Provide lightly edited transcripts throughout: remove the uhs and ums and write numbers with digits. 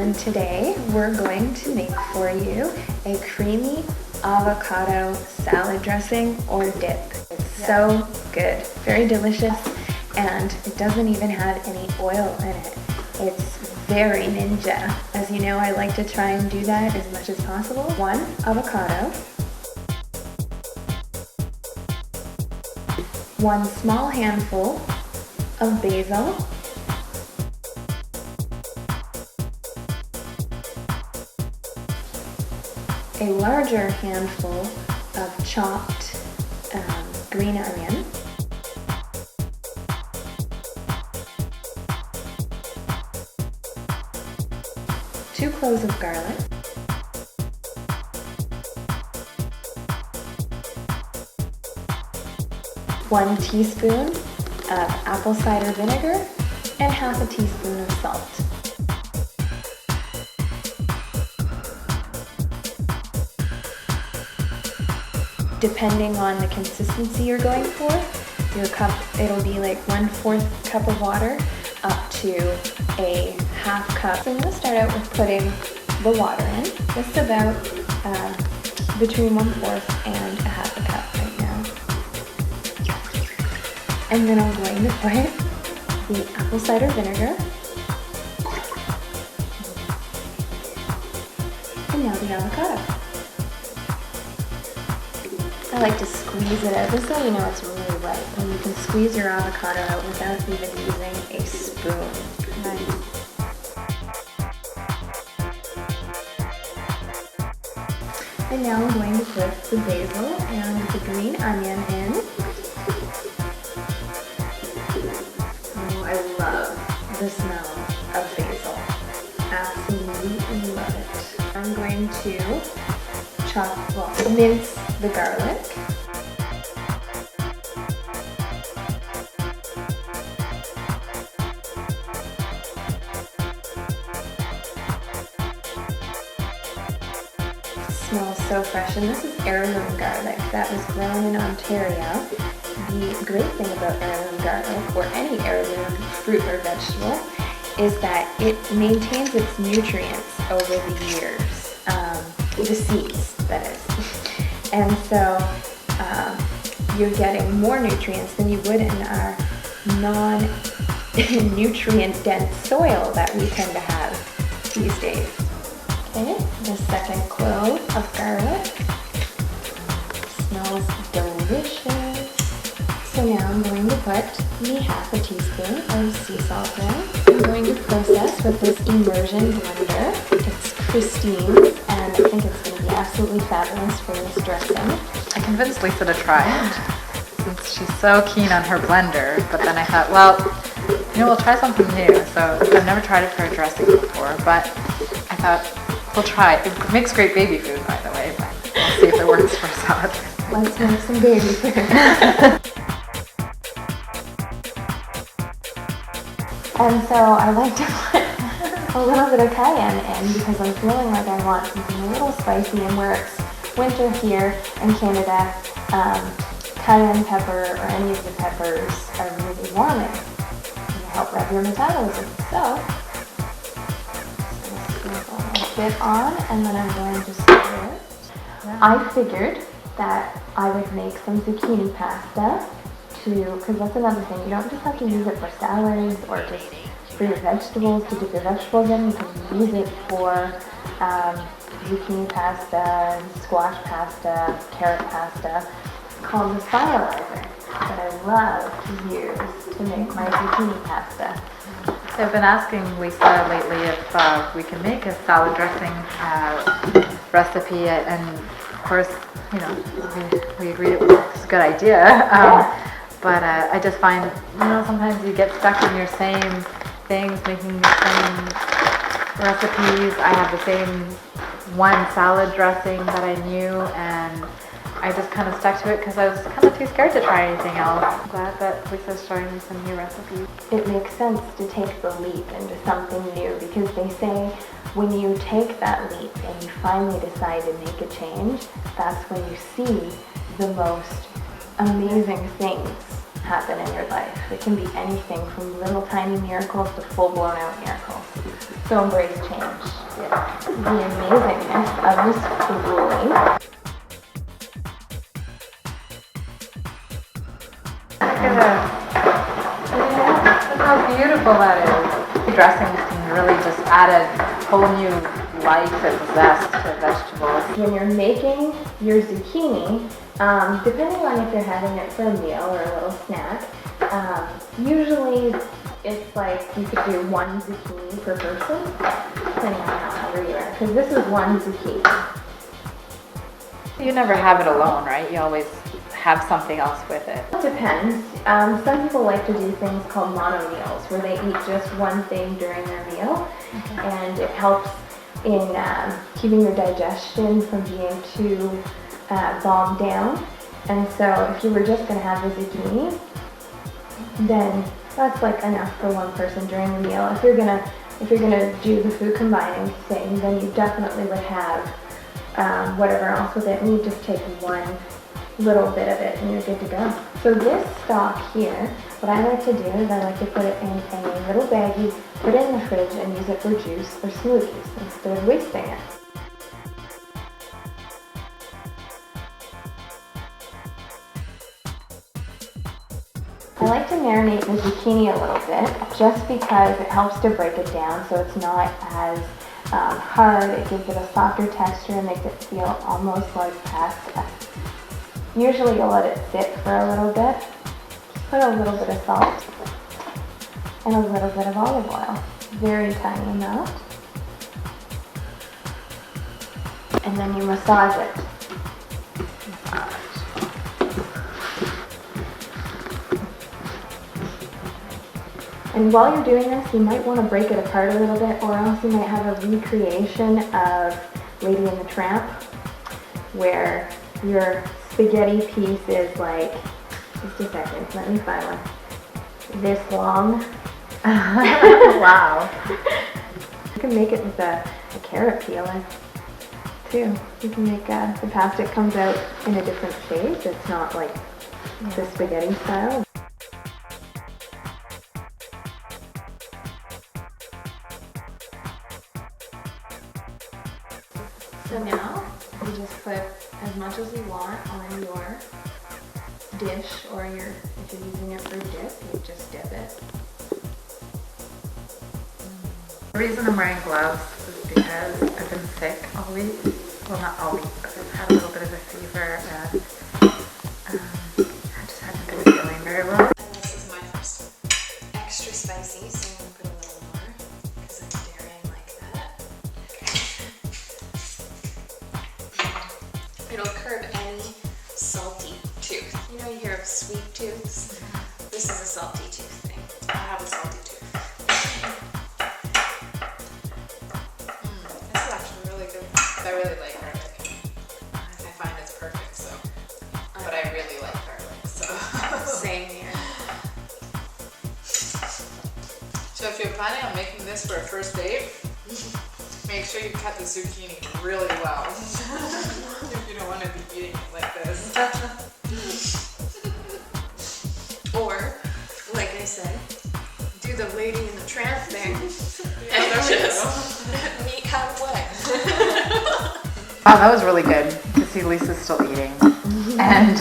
and today we're going to make for you a creamy avocado salad dressing or dip. It's so good, very delicious, and it doesn't even have any oil in it. It's very ninja. As you know, I like to try and do that as much as possible. 1 avocado, 1 small handful of basil, a larger handful of chopped green onion, two cloves of garlic, one teaspoon of apple cider vinegar, and half a teaspoon of salt. Depending on the consistency you're going for, your cup, it'll be like 1/4 cup of water up to a half cup. So I'm going to start out with putting the water in, just about between 1/4 and a half a cup right now. And then I'm going to put the apple cider vinegar, and now the avocado. I like to squeeze it out, just so you know it's really wet. And you can squeeze your avocado out without even using a spoon. Nice. And now I'm going to put the basil and the green onion in. Oh, I love the smell of basil. Absolutely love it. I'm going to mince the garlic. Smells so fresh, and this is heirloom garlic that was grown in Ontario. The great thing about heirloom garlic, or any heirloom fruit or vegetable, is that it maintains its nutrients over the years. The seeds, that is. And so you're getting more nutrients than you would in our non-nutrient dense soil that we tend to have these days. Okay, the second clove of garlic. Smells delicious. So now I'm going to put the half a teaspoon of sea salt in. I'm going to process with this immersion blender. It's Christine, and I think it's going to be absolutely fabulous for this dressing. I convinced Lisa to try it since she's so keen on her blender, but then I thought, well, you know, we'll try something new. So I've never tried it for a dressing before, but I thought we'll try it. It makes great baby food, by the way, but we'll see if it works for salad. Let's make some baby food. And so I like to put a little bit of cayenne in because I'm feeling like I want something a little spicy, and where it's winter here in Canada, cayenne pepper or any of the peppers are really warming and help rev your metabolism. So I'm going to sprinkle a bit on, and then I'm going to stir it. I figured that I would make some zucchini pasta because that's another thing. You don't just have to use it for salads or just for your vegetables, to dip your vegetables in. You can use it for zucchini pasta, squash pasta, carrot pasta. It's called the stylizer that I love to use to make my zucchini pasta. I've been asking Lisa lately if we can make a salad dressing recipe, and of course, you know, we agreed it was a good idea. But I just find, you know, sometimes you get stuck in your same things, making the same recipes. I have the same one salad dressing that I knew, and I just kind of stuck to it because I was kind of too scared to try anything else. I'm glad that Lisa's showing me some new recipes. It makes sense to take the leap into something new, because they say when you take that leap and you finally decide to make a change, that's when you see the most amazing things happen in your life. It can be anything from little tiny miracles to full blown out miracles. So embrace change. the amazingness of this grueling. Look at that. Look how beautiful that is. Dressings can really just add a whole new life and zest to vegetables. When you're making your zucchini, depending on if you're having it for a meal or a little snack, usually it's like you could do 1 zucchini per person, depending on how hungry you are, because this is 1 zucchini. You never have it alone, right? You always have something else with it. It depends. Some people like to do things called mono meals, where they eat just one thing during their meal, and it helps in keeping your digestion from being too bogged down. And so if you were just going to have the zucchini, then that's like enough for 1 person during the meal. If you're gonna do the food combining thing, then you definitely would have whatever else with it, and you just take 1 little bit of it and you're good to go. So this stock here, what I like to do is I like to put it in a little baggie, put it in the fridge, and use it for juice or smoothies instead of wasting it. I like to marinate the zucchini a little bit just because it helps to break it down so it's not as hard. It gives it a softer texture and makes it feel almost like pasta. Usually you'll let it sit for a little bit. Just put a little bit of salt and a little bit of olive oil. Very tiny amount. And then you massage it. And while you're doing this, you might want to break it apart a little bit, or else you might have a recreation of Lady and the Tramp, where your spaghetti piece is like, just a second, let me find one, this long. Wow. You can make it with a carrot peeler too. You can make the pasta comes out in a different shape. It's not like the spaghetti style. So now you just put as much as you want on your dish, or if you're using it for dip, you just dip it. The reason I'm wearing gloves is because I've been sick all week. Well, not all week, but I've had a little bit of a fever and I just haven't been feeling very well. This is my first extra spicy, so I'm going to put a little more because I'm daring like that. It'll curb any salty tooth. You know, you hear of sweet tooths? This is a salty tooth thing. I have a salty tooth. This is actually really good. I really like garlic. I find it's perfect, so. But I really like garlic, so. Same here. So if you're planning on making this for a first date, make sure you cut the zucchini really well. If you don't want to be eating it like this. Or, like I said, do the Lady in the Tramp thing and just meet halfway. Wow, that was really good to see Lisa's still eating. And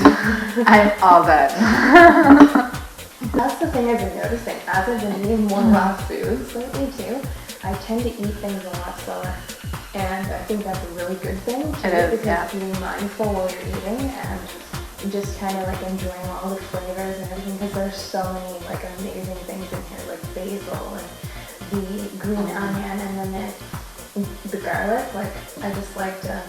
I'm all done. That's the thing I've been noticing. As I've been eating more raw foods lately too, I tend to eat things a lot slower. And I think that's a really good thing too, It is, because yeah. being mindful while you're eating and just kind of like enjoying all the flavors and everything, because there's so many like amazing things in here, like basil and the green onion and then the garlic. Like I just like to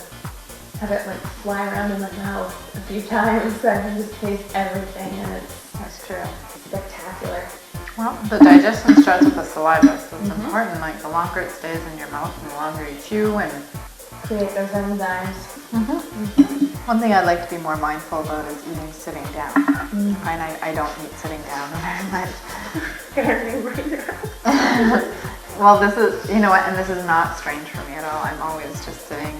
have it like fly around in my mouth a few times so I can just taste everything, and That's true. it's spectacular. Well, the digestion starts with the saliva, so it's important. Like the longer it stays in your mouth and the longer you chew and Create those enzymes. one thing I'd like to be more mindful about is eating sitting down. And I don't eat sitting down very much. Well, this is, you know what, and this is not strange for me at all. I'm always just sitting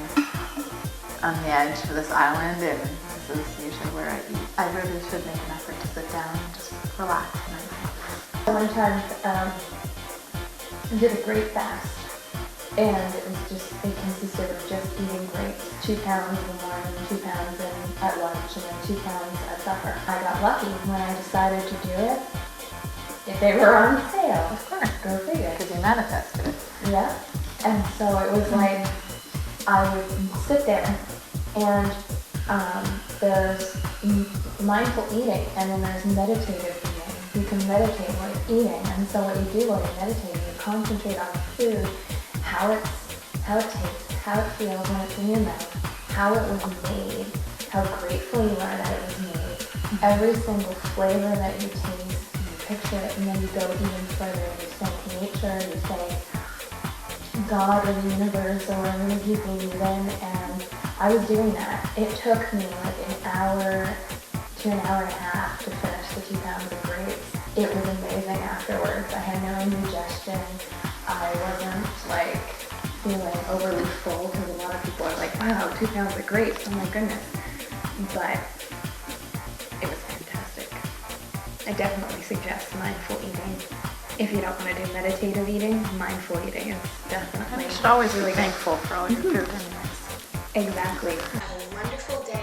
on the edge of this island, and this is usually where I eat. I really should make an effort to sit down and just relax. One time I did a great fast, And it consisted of just eating grapes, 2 pounds in the morning, 2 pounds at lunch, and then 2 pounds at supper. I got lucky when I decided to do it. If they were on sale, of course, go figure. Because you manifested it. Yeah. And so it was like, I would sit there and there's mindful eating and then there's meditative eating. You can meditate while you're eating. And so what you do while you're meditating, you concentrate on the food, how it tastes, how it feels when it's in your mouth, how it was made, how grateful you are that it was made. Every single flavor that you taste, you picture it, and then you go even further. You say nature, you say God or the universe or whatever you believe in, and I was doing that. It took me like an hour to an hour and a half to finish the 2 pounds of grapes. It was amazing afterwards. I had no indigestion. I wasn't like feeling overly full because a lot of people are like, wow, 2 pounds of grapes, oh my goodness. But it was fantastic. I definitely suggest mindful eating. If you don't want to do meditative eating, mindful eating is definitely You should always really be thankful for all your food anyways. Exactly. Have a wonderful day.